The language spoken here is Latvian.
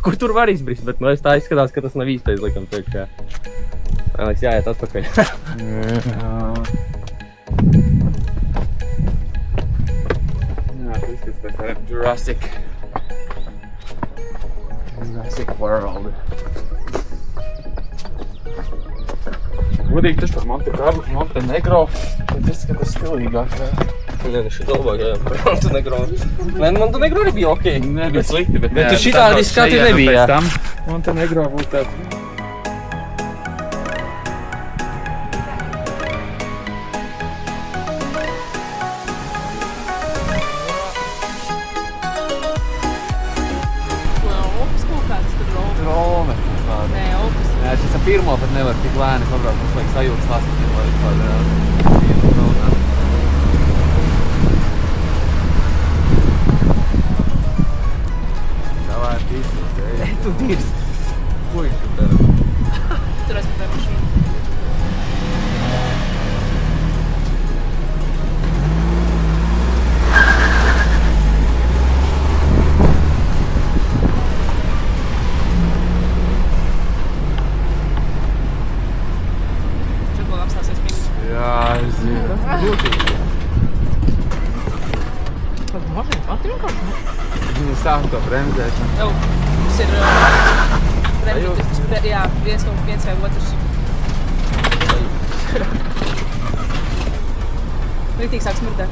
kur tur var izbrist, bet nu es tā izskatās, ka tas nav īstais likam priekšā. Man liekas, jāiet atpakaļ. Jā, tas izskatās pēc tādiem Jurassic World. Godīgi taču par Montenegro, tad izskatās stilīgāk. Nē, šī labāk, jā, par Montenegro. Nē, Montenegro arī bija okei. Nebija slikti, bet tu šitādi skati nebija, jā. Montenegro būtu tāds. Rome. Nē, Opus. Nē, šis ar pirmo pat nevar tik lēni pabraukt, mums vajag sajūtas lasīt, lai vispār vienu braukāt. Davai, pīsīs, ej. Tu dirs. Ko viņš tur dara? Tur aizpēc mašīnu. Jā, es zinu. Būtīgi. Kāda mašīna pati vienkārši? Viņa sāk to bremzēšanu. Jau, mums ir jā, viens vai otrs. Riktīgi sāk smirdēt.